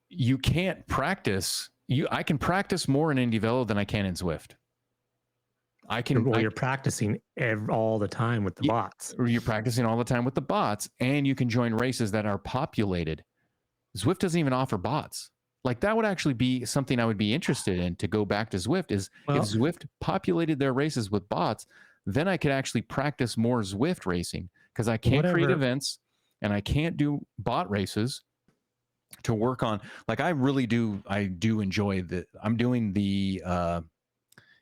you can't practice. I can practice more in IndieVelo than I can in Zwift. You're practicing all the time with the bots. You're practicing all the time with the bots, and you can join races that are populated. Zwift doesn't even offer bots. Like, that would actually be something I would be interested in, to go back to Zwift, is if Zwift populated their races with bots, then I could actually practice more Zwift racing, because I can't create events and I can't do bot races to work on. Like, I do enjoy I'm doing the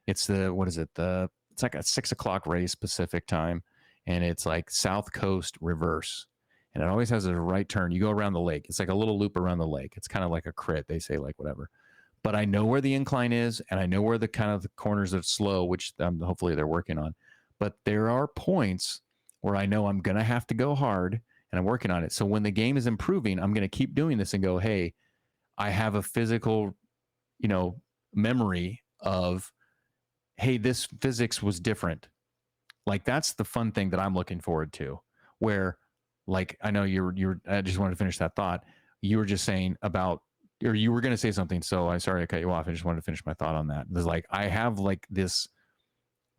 it's like a 6 o'clock race Pacific time, and it's like South Coast reverse, and it always has a right turn. You go around the lake. It's like a little loop around the lake. It's kind of like a crit, they say, like whatever. But I know where the incline is, and I know where the kind of the corners are slow, which hopefully they're working on. But there are points where I know I'm going to have to go hard, and I'm working on it. So when the game is improving, I'm going to keep doing this and go, hey, I have a physical, memory of, hey, this physics was different. Like, that's the fun thing that I'm looking forward to, where, like, I know I just wanted to finish that thought. You were just saying about, or you were going to say something. So I'm sorry I cut you off. I just wanted to finish my thought on that. There's like, I have like this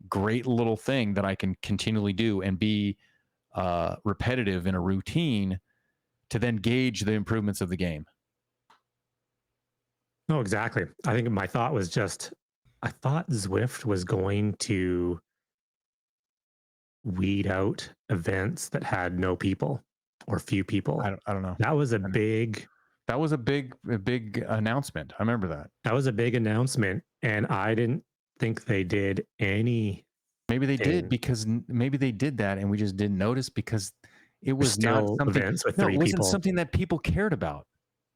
great little thing that I can continually do and be repetitive in a routine to then gauge the improvements of the game. No, exactly. I think my thought was just, I thought Zwift was going to weed out events that had no people or few people. I don't know. That was a big announcement. I remember that. That was a big announcement, and I didn't think they did any. Maybe they did, because maybe they did that and we just didn't notice, because it was not something. No, it wasn't something that people cared about.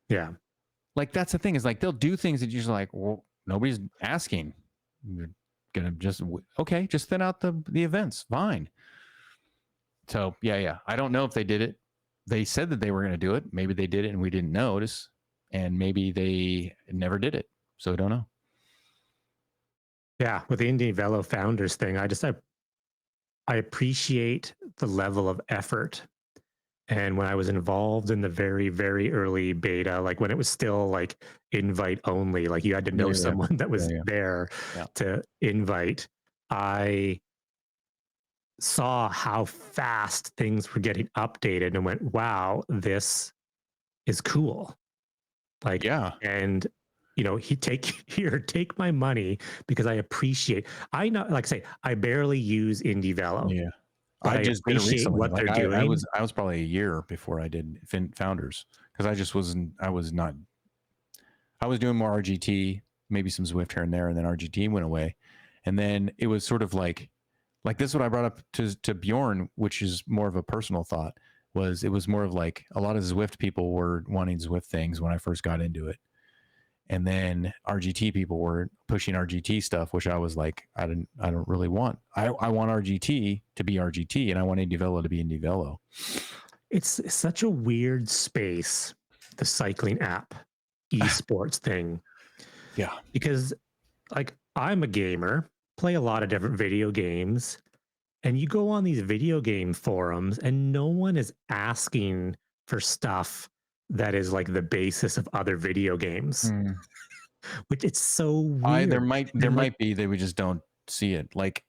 Yeah. Like, that's the thing, is like, they'll do things that you're just like, well, nobody's asking. You're gonna just thin out the events. Fine. So yeah. I don't know if they did it. They said that they were going to do it. Maybe they did it and we didn't notice, and maybe they never did it. So I don't know. Yeah, with the IndieVelo founders thing, I appreciate the level of effort. And when I was involved in the very, very early beta, like when it was still like invite only, like you had to know someone that was there to invite, I saw how fast things were getting updated and went, wow, this is cool. Like, and take my money, because I appreciate, I know, like I say, I barely use IndieVelo. Yeah. I just appreciate what they're doing. I was probably a year before I did founders, because I was doing more RGT, maybe some Zwift here and there, and then RGT went away. And then it was sort of like this is what I brought up to Bjorn, which is more of a personal thought, it was more of like, a lot of Zwift people were wanting Zwift things when I first got into it. And then RGT people were pushing RGT stuff, which I was like, I don't really want. I want RGT to be RGT, and I want IndieVelo to be IndieVelo. It's such a weird space, the cycling app, esports thing. Yeah. Because, like, I'm a gamer, play a lot of different video games, and you go on these video game forums and no one is asking for stuff that is like the basis of other video games. Which, it's so weird. There might be, they we just don't see it. Like,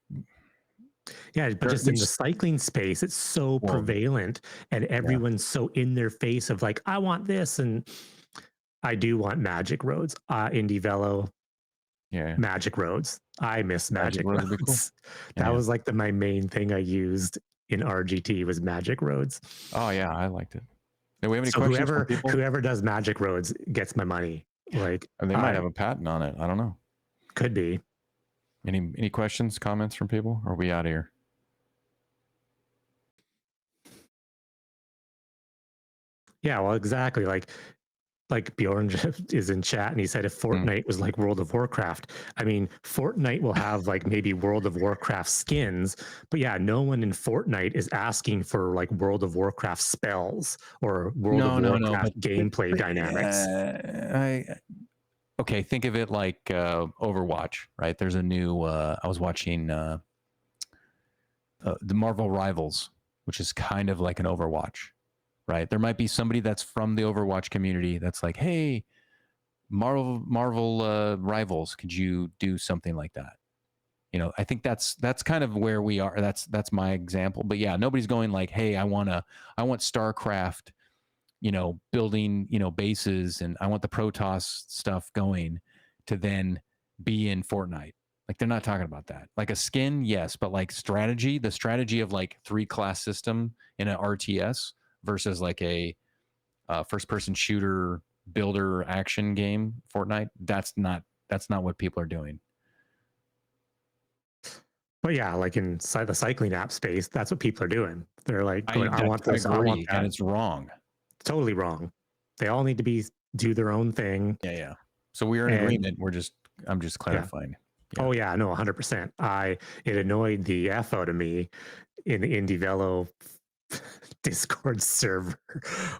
yeah, but just in the cycling space, it's so prevalent, and everyone's so in their face of like, I want this, and I do want Magic Roads, IndieVelo. Yeah, Magic Roads. I miss Magic Roads. Cool. That was like my main thing I used in RGT was Magic Roads. Oh yeah, I liked it. Do we have any questions from people? Whoever does Magic Roads gets my money. Like, and they might have a patent on it. I don't know. Could be. Any questions, comments from people? Or are we out of here? Yeah, well, exactly. Like Bjorn is in chat, and he said if Fortnite was like World of Warcraft, I mean, Fortnite will have like maybe World of Warcraft skins, but yeah, no one in Fortnite is asking for like World of Warcraft spells or World of Warcraft gameplay dynamics. Okay, think of it like Overwatch, right? There's a new, I was watching the Marvel Rivals, which is kind of like an Overwatch, right? There might be somebody that's from the Overwatch community that's like, hey, Marvel Rivals, could you do something like that? You know, I think that's kind of where we are. That's my example. But yeah, nobody's going like, hey, I want StarCraft, you know, building, you know, bases, and I want the Protoss stuff going to then be in Fortnite. Like, they're not talking about that. Like a skin, yes, but like strategy, the strategy of like 3-class system in an RTS versus like a first person shooter builder action game, Fortnite, that's not what people are doing. But yeah, like inside the cycling app space, that's what people are doing. They're like going, I want I this, I want agree, that. and it's wrong. Totally wrong. They all need to do their own thing. Yeah. So we are in agreement. I'm just clarifying. Yeah. Oh yeah, no, 100%. It annoyed the F out of me in the IndieVelo Discord server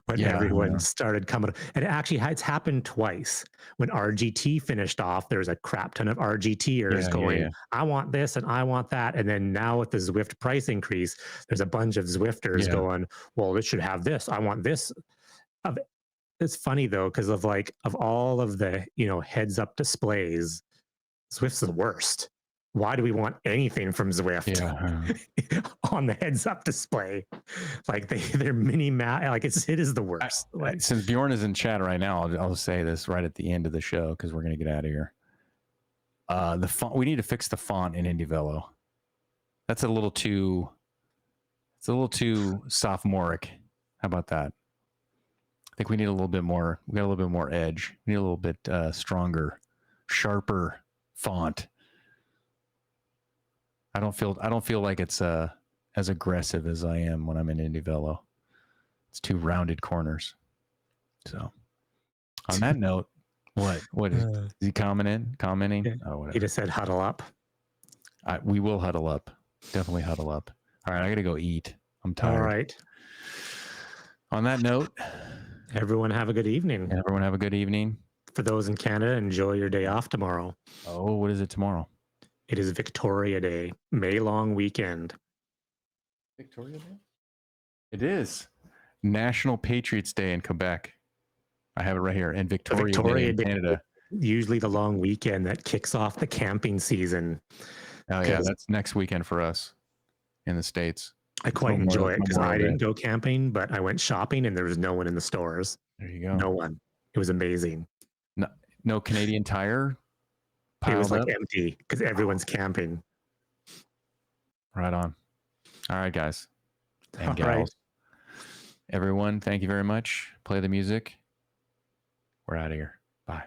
when everyone started coming. And actually, it's happened twice. When RGT finished off, there's a crap ton of RGTers going, I want this and I want that. And then now with the Zwift price increase, there's a bunch of Zwifters going, well, it should have this. I want this. It's funny though, because of all of the, you know, heads up displays, Zwift's the worst. Why do we want anything from Zwift on the heads up display? Like their mini map, like it is the worst. Since Bjorn is in chat right now, I'll say this right at the end of the show because we're going to get out of here. The font, we need to fix the font in IndieVelo. That's a little too sophomoric. How about that? I think we need a little bit more. We got a little bit more edge. We need a little bit stronger, sharper font. I don't feel like it's as aggressive as I am when I'm in IndieVelo. It's too rounded corners. So on that note, what is he commenting? Yeah. Oh, whatever. He just said huddle up. We will huddle up. Definitely huddle up. All right, I got to go eat. I'm tired. All right. On that note, everyone have a good evening. Everyone have a good evening. For those in Canada, enjoy your day off tomorrow. Oh, what is it tomorrow? It is Victoria Day, May long weekend. Victoria Day? It is National Patriots Day in Quebec. I have it right here. And Victoria Day in Canada. Usually the long weekend that kicks off the camping season. Oh yeah, that's next weekend for us in the States. I quite enjoy it because I didn't go camping, but I went shopping and there was no one in the stores. There you go. No one. It was amazing. No Canadian Tire. It was like empty because everyone's camping. Right on. All right, guys and gals. Right. Everyone, thank you very much. Play the music. We're out of here. Bye.